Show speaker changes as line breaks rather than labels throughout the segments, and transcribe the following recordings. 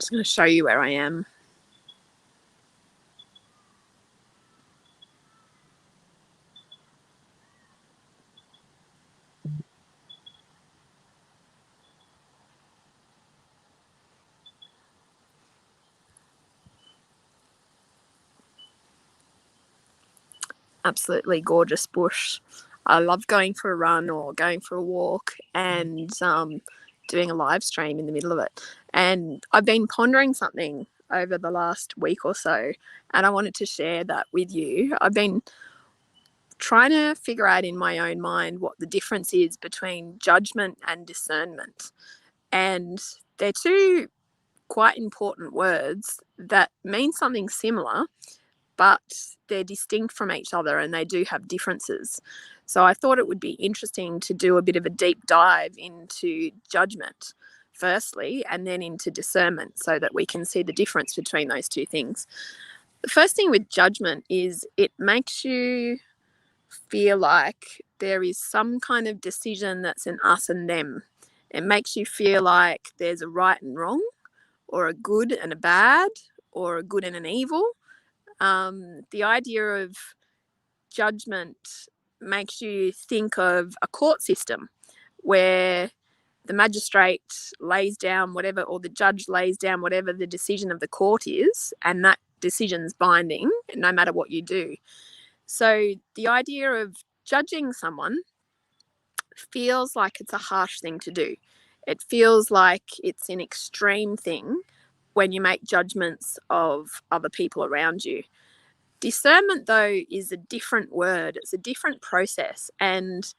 just going to show you where I am. Absolutely gorgeous bush. I love going for a run or going for a walk and doing a live stream in the middle of it. And I've been pondering something over the last week or so, and I wanted to share that with you. I've been trying to figure out in my own mind what the difference is between judgment and discernment. And they're two quite important words that mean something similar, but they're distinct from each other and they do have differences. So I thought it would be interesting to do a bit of a deep dive into judgment firstly and then into discernment so that we can see the difference between those two things. The first thing with judgment is it makes you feel like there is some kind of decision that's an us and them. It makes you feel like there's a right and wrong, or a good and a bad, or a good and an evil. The idea of judgment makes you think of a court system where the magistrate lays down whatever, or the judge lays down whatever the decision of the court is, and that decision's binding no matter what you do. So the idea of judging someone feels like it's a harsh thing to do. It feels like it's an extreme thing when you make judgments of other people around you. Discernment, though, is a different word. It's a different process. And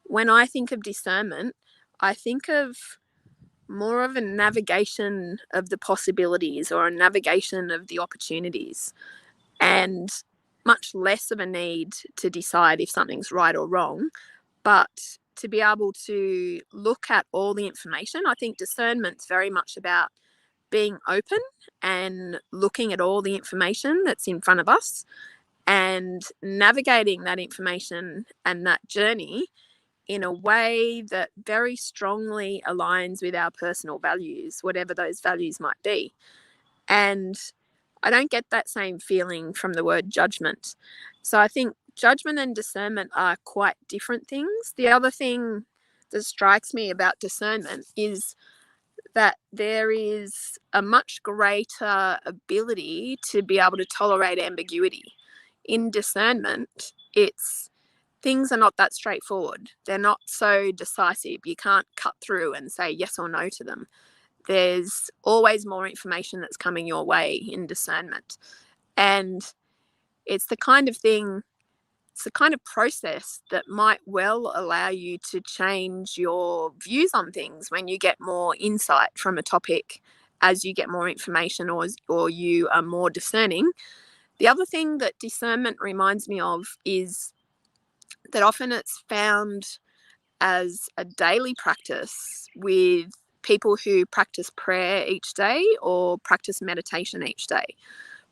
when I think of discernment, I think of more of a navigation of the possibilities or a navigation of the opportunities, and much less of a need to decide if something's right or wrong, but to be able to look at all the information. I think discernment's very much about being open and looking at all the information that's in front of us and navigating that information and that journey in a way that very strongly aligns with our personal values, whatever those values might be. And I don't get that same feeling from the word judgment. So I think judgment and discernment are quite different things. The other thing that strikes me about discernment is that there is a much greater ability to be able to tolerate ambiguity. In discernment, things are not that straightforward. They're not so decisive. You can't cut through and say yes or no to them. There's always more information that's coming your way in discernment. And it's the kind of process that might well allow you to change your views on things when you get more insight from a topic as you get more information or you are more discerning. The other thing that discernment reminds me of is that often it's found as a daily practice with people who practice prayer each day or practice meditation each day.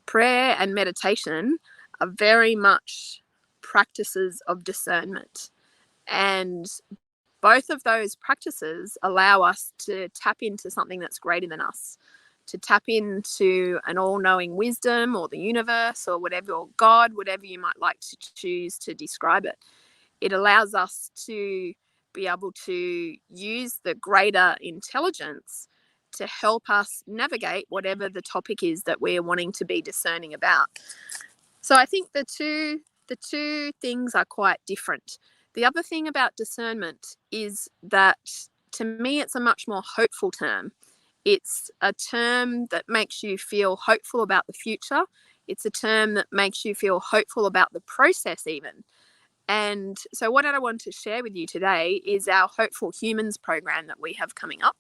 Prayer and meditation are very much practices of discernment, and both of those practices allow us to tap into something that's greater than us, to tap into an all-knowing wisdom or the universe or whatever, or God, whatever you might like to choose to describe it. It allows us to be able to use the greater intelligence to help us navigate whatever the topic is that we're wanting to be discerning about. So I think the two things are quite different. The other thing about discernment is that, to me, it's a much more hopeful term. It's a term that makes you feel hopeful about the future. It's a term that makes you feel hopeful about the process even. And so what I want to share with you today is our Hopeful Humans program that we have coming up.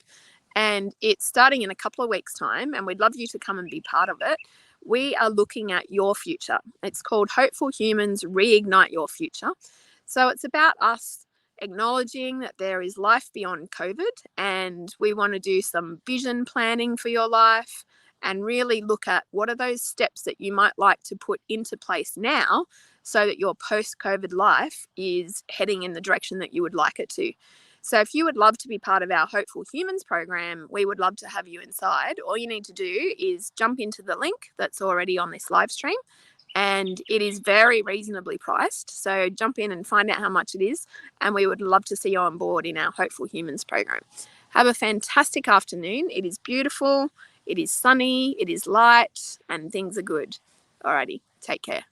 And it's starting in a couple of weeks' time, and we'd love you to come and be part of it. We are looking at your future. It's called Hopeful Humans Reignite Your Future. So it's about us acknowledging that there is life beyond COVID, and we want to do some vision planning for your life and really look at what are those steps that you might like to put into place now so that your post-COVID life is heading in the direction that you would like it to. So if you would love to be part of our Hopeful Humans program, we would love to have you inside. All you need to do is jump into the link that's already on this live stream, and it is very reasonably priced. So jump in and find out how much it is, and we would love to see you on board in our Hopeful Humans program. Have a fantastic afternoon. It is beautiful, it is sunny, it is light, and things are good. Alrighty, take care.